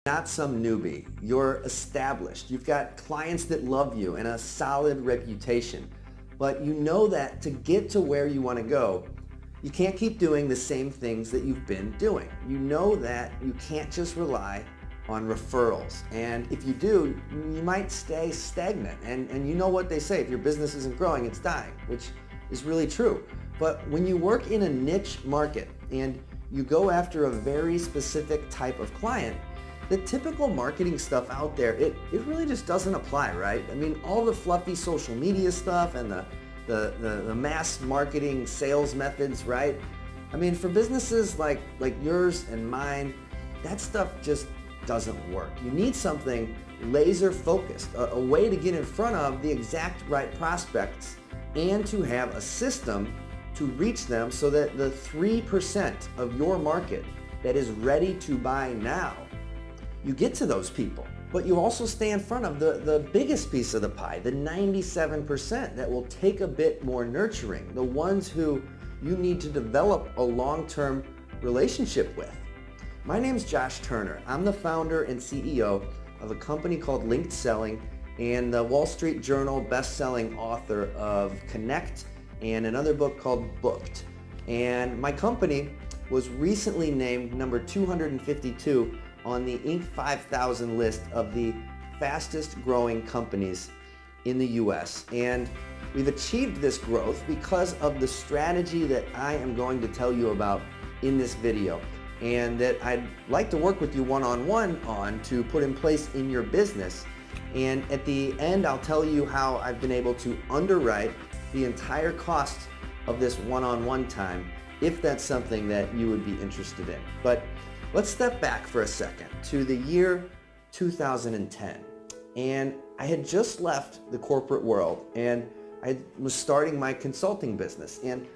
Not some newbie. You're established. You've got clients that love you and a solid reputation. But you know that to get to where you want to go, you can't keep doing the same things that you've been doing. You know that you can't just rely on referrals. And if you do, you might stay stagnant. And you know what they say, if your business isn't growing, it's dying, which is really true. But when you work in a niche market and you go after a very specific type of client, the typical marketing stuff out there, it really just doesn't apply, right? I mean, all the fluffy social media stuff and the mass marketing sales methods, right? I mean, for businesses like yours and mine, that stuff just doesn't work. You need something laser focused, a way to get in front of the exact right prospects and to have a system to reach them so that the 3% of your market that is ready to buy now, you get to those people. But you also stay in front of the biggest piece of the pie, the 97% that will take a bit more nurturing, the ones who you need to develop a long-term relationship with. My name's Josh Turner. I'm the founder and CEO of a company called Linked Selling and the Wall Street Journal best-selling author of Connect and another book called Booked. And my company was recently named number 252 on the Inc. 5000 list of the fastest growing companies in the US. And we've achieved this growth because of the strategy that I am going to tell you about in this video, and that I'd like to work with you one-on-one on to put in place in your business. And at the end, I'll tell you how I've been able to underwrite the entire cost of this one-on-one time, if that's something that you would be interested in. But let's step back for a second to the year 2010. And I had just left the corporate world and I was starting my consulting business. And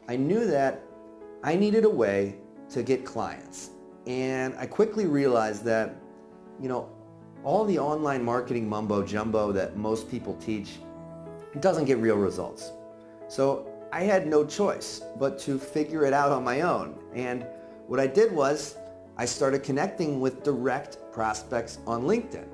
I knew that I needed a way to get clients. And I quickly realized that, all the online marketing mumbo jumbo that most people teach, it doesn't get real results. So I had no choice but to figure it out on my own. And what I did was I started connecting with direct prospects on LinkedIn.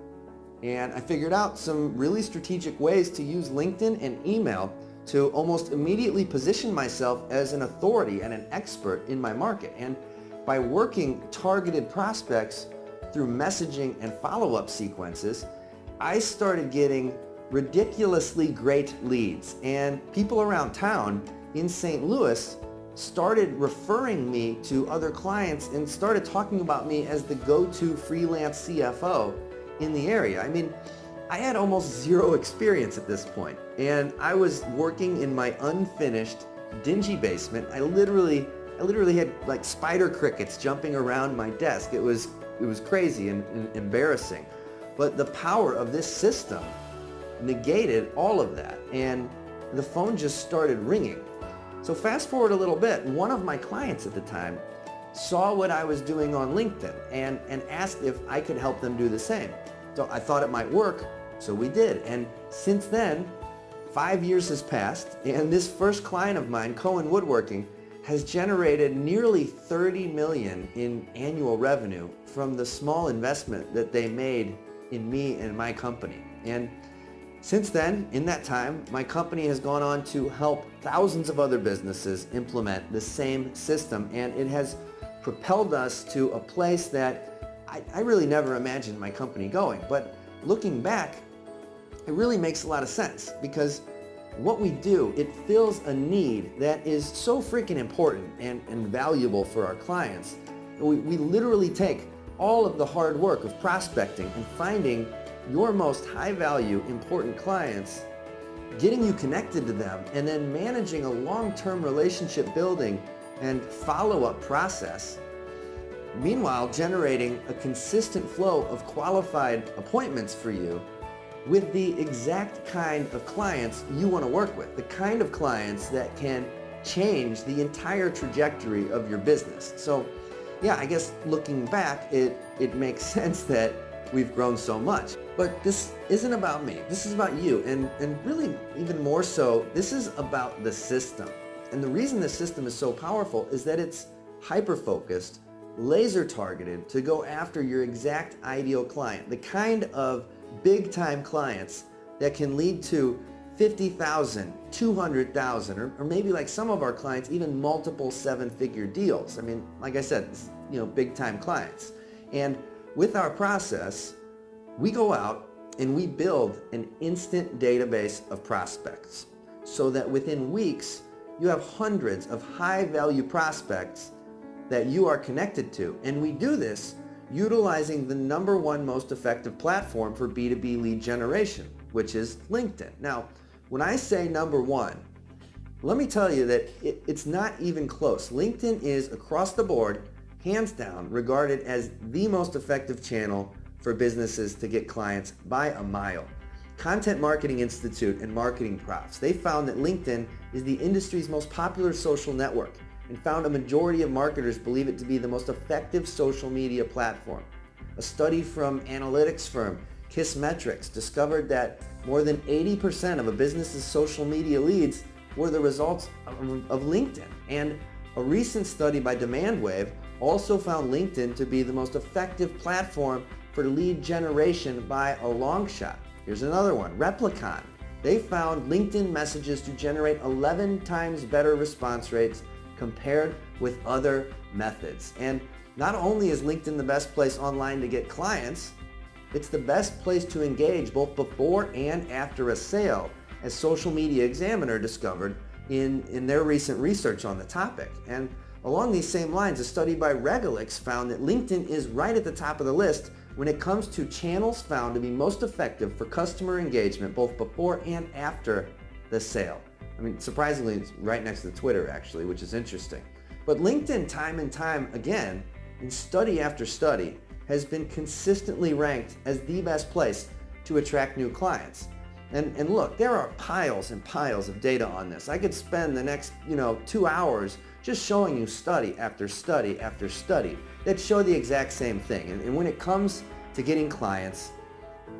And I figured out some really strategic ways to use LinkedIn and email to almost immediately position myself as an authority and an expert in my market. And by working targeted prospects through messaging and follow-up sequences, I started getting ridiculously great leads. And people around town in St. Louis started referring me to other clients and started talking about me as the go-to freelance CFO in the area. I mean, I had almost zero experience at this point, and I was working in my unfinished, dingy basement. I literally had like spider crickets jumping around my desk. It was crazy and embarrassing. But the power of this system negated all of that, and the phone just started ringing. So fast forward a little bit, one of my clients at the time saw what I was doing on LinkedIn and asked if I could help them do the same. So I thought it might work, so we did. And since then, 5 years has passed, and this first client of mine, Cohen Woodworking, has generated nearly $30 million in annual revenue from the small investment that they made in me and my company. And since then, in that time, my company has gone on to help thousands of other businesses implement the same system, and it has propelled us to a place that I really never imagined my company going. But looking back, it really makes a lot of sense, because what we do, it fills a need that is so freaking important and valuable for our clients. We literally take all of the hard work of prospecting and finding your most high-value, important clients, getting you connected to them, and then managing a long-term relationship building and follow-up process. Meanwhile, generating a consistent flow of qualified appointments for you with the exact kind of clients you want to work with, the kind of clients that can change the entire trajectory of your business. So yeah, I guess looking back, it makes sense that we've grown so much. But this isn't about me. This is about you. And really, even more so, this is about the system. And the reason the system is so powerful is that it's hyper-focused laser targeted to go after your exact ideal client, the kind of big time clients that can lead to 50,000, 200,000, or maybe like some of our clients, even multiple seven-figure deals. I mean, like I said, big time clients. And with our process, we go out and we build an instant database of prospects so that within weeks, you have hundreds of high-value prospects that you are connected to. And we do this utilizing the #1 most effective platform for B2B lead generation, which is LinkedIn. Now, when I say #1, let me tell you that it's not even close. LinkedIn is across the board, hands down, regarded as the most effective channel for businesses to get clients by a mile. Content Marketing Institute and Marketing Profs, they found that LinkedIn is the industry's most popular social network and found a majority of marketers believe it to be the most effective social media platform. A study from analytics firm Kissmetrics discovered that more than 80% of a business's social media leads were the results of LinkedIn. And a recent study by Demandwave also found LinkedIn to be the most effective platform for lead generation by a long shot. Here's another one, Replicon. They found LinkedIn messages to generate 11 times better response rates compared with other methods. And not only is LinkedIn the best place online to get clients, it's the best place to engage both before and after a sale, as Social Media Examiner discovered in their recent research on the topic. And along these same lines, a study by Regalix found that LinkedIn is right at the top of the list when it comes to channels found to be most effective for customer engagement both before and after the sale. I mean, surprisingly, it's right next to Twitter actually, which is interesting. But LinkedIn, time and time again, in study after study, has been consistently ranked as the best place to attract new clients. And look, there are piles and piles of data on this. I could spend the next 2 hours just showing you study after study after study that show the exact same thing. And when it comes to getting clients,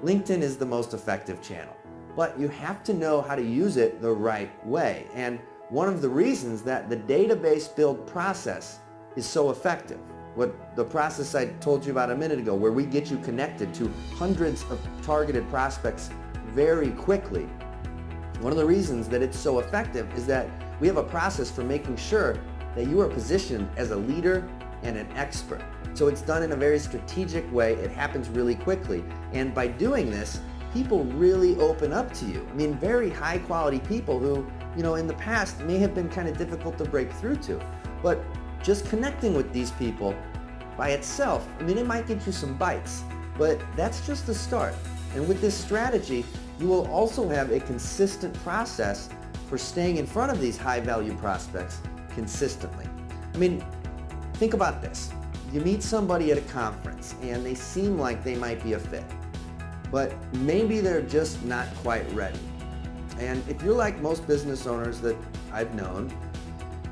LinkedIn is the most effective channel. But you have to know how to use it the right way. And one of the reasons that the database build process is so effective, what the process I told you about a minute ago, where we get you connected to hundreds of targeted prospects very quickly, one of the reasons that it's so effective is that we have a process for making sure that you are positioned as a leader and an expert. So it's done in a very strategic way. It happens really quickly. And by doing this, people really open up to you. I mean, very high quality people who, in the past may have been kind of difficult to break through to. But just connecting with these people by itself, it might get you some bites, but that's just the start. And with this strategy, you will also have a consistent process for staying in front of these high-value prospects consistently. Think about this. You meet somebody at a conference and they seem like they might be a fit, but maybe they're just not quite ready. And if you're like most business owners that I've known,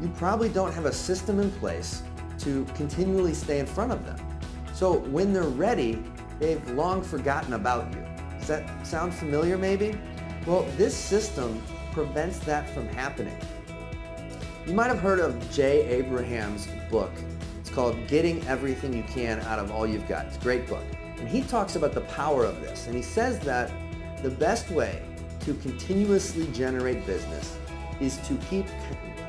you probably don't have a system in place to continually stay in front of them. So when they're ready, they've long forgotten about you. Does that sound familiar maybe? Well, this system prevents that from happening. You might have heard of Jay Abraham's book. It's called Getting Everything You Can Out of All You've Got. It's a great book. And he talks about the power of this. And he says that the best way to continuously generate business is to keep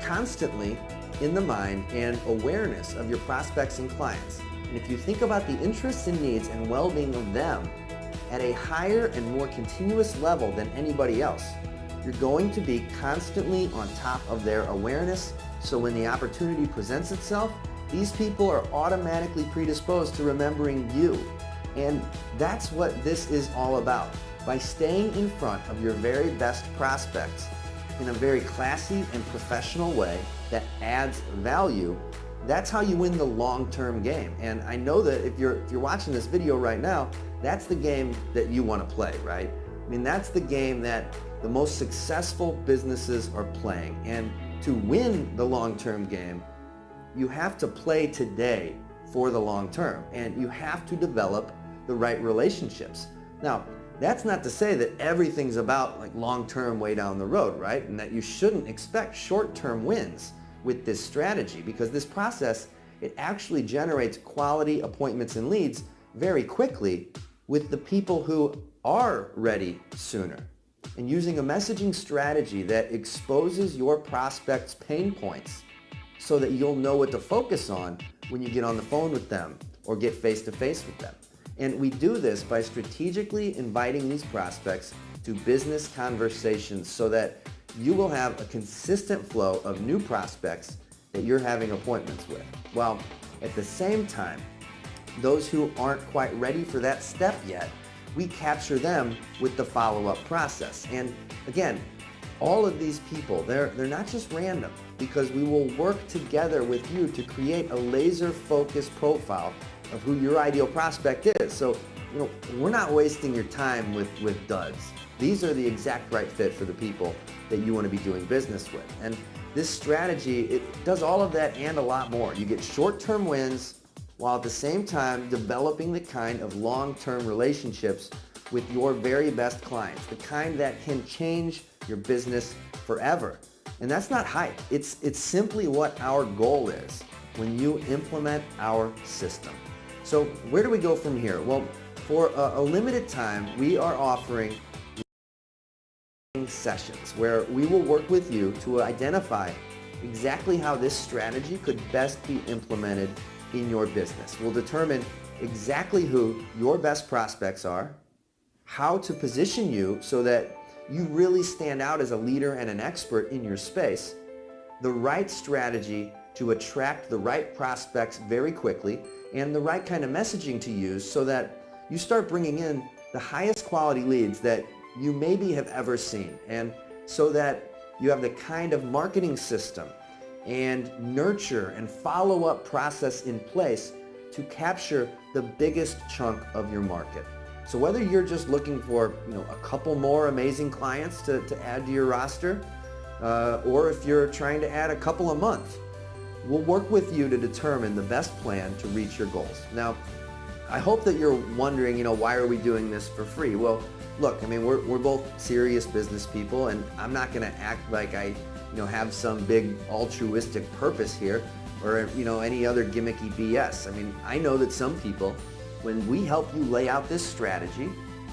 constantly in the mind and awareness of your prospects and clients. And if you think about the interests and needs and well-being of them at a higher and more continuous level than anybody else, you're going to be constantly on top of their awareness. So when the opportunity presents itself, these people are automatically predisposed to remembering you. And that's what this is all about. By staying in front of your very best prospects in a very classy and professional way that adds value, that's how you win the long-term game. And I know that if you're watching this video right now, that's the game that you want to play, right? That's the game that the most successful businesses are playing. And to win the long-term game, you have to play today for the long term, and you have to develop the right relationships. Now, that's not to say that everything's about long-term way down the road, right? And that you shouldn't expect short-term wins with this strategy, because this process it actually generates quality appointments and leads very quickly with the people who are ready sooner. And using a messaging strategy that exposes your prospects' pain points so that you'll know what to focus on when you get on the phone with them or get face-to-face with them. And we do this by strategically inviting these prospects to business conversations so that you will have a consistent flow of new prospects that you're having appointments with. While at the same time, those who aren't quite ready for that step yet, we capture them with the follow-up process. And again, all of these people, they're not just random, because we will work together with you to create a laser-focused profile of who your ideal prospect is. So, we're not wasting your time with duds. These are the exact right fit for the people that you want to be doing business with. And this strategy, it does all of that and a lot more. You get short-term wins while at the same time developing the kind of long-term relationships with your very best clients, the kind that can change your business forever. And that's not hype. It's simply what our goal is when you implement our system. So where do we go from here? Well, for a limited time, we are offering sessions where we will work with you to identify exactly how this strategy could best be implemented in your business. We'll determine exactly who your best prospects are, how to position you so that you really stand out as a leader and an expert in your space, the right strategy to attract the right prospects very quickly, and the right kind of messaging to use so that you start bringing in the highest quality leads that you maybe have ever seen, and so that you have the kind of marketing system and nurture and follow-up process in place to capture the biggest chunk of your market. So whether you're just looking for a couple more amazing clients to add to your roster, or if you're trying to add a couple a month, we'll work with you to determine the best plan to reach your goals. Now, I hope that you're wondering, why are we doing this for free? Well, look, we're both serious business people, and I'm not going to act like I have some big altruistic purpose here, or any other gimmicky BS. I know that some people, when we help you lay out this strategy,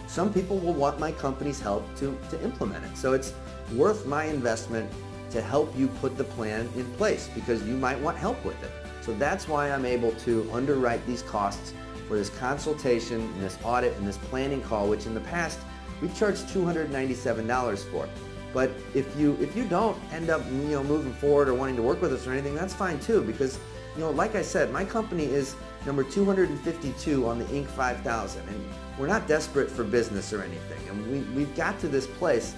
some people will want my company's help to implement it. So it's worth my investment to help you put the plan in place, because you might want help with it. So that's why I'm able to underwrite these costs for this consultation and this audit and this planning call, which in the past we've charged $297 for. But if you don't end up moving forward or wanting to work with us or anything, that's fine too, because like I said, my company is number 252 on the Inc. 5000, and we're not desperate for business or anything. And we've got to this place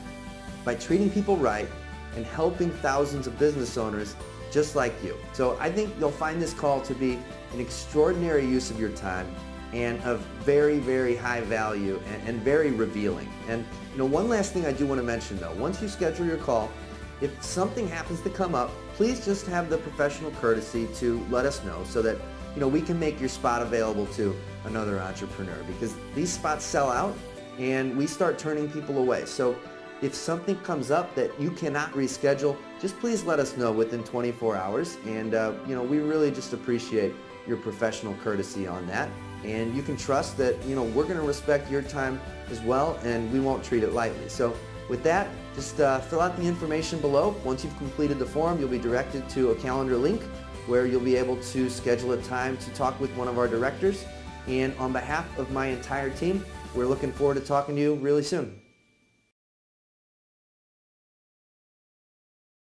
by treating people right and helping thousands of business owners just like you. So I think you'll find this call to be an extraordinary use of your time and of very, very high value and very revealing. And one last thing I do want to mention though, once you schedule your call, if something happens to come up, please just have the professional courtesy to let us know so that we can make your spot available to another entrepreneur, because these spots sell out and we start turning people away. So if something comes up that you cannot reschedule, just please let us know within 24 hours. And we really just appreciate your professional courtesy on that. And you can trust that we're going to respect your time as well, and we won't treat it lightly. So with that, just fill out the information below. Once you've completed the form, you'll be directed to a calendar link where you'll be able to schedule a time to talk with one of our directors. And on behalf of my entire team, we're looking forward to talking to you really soon.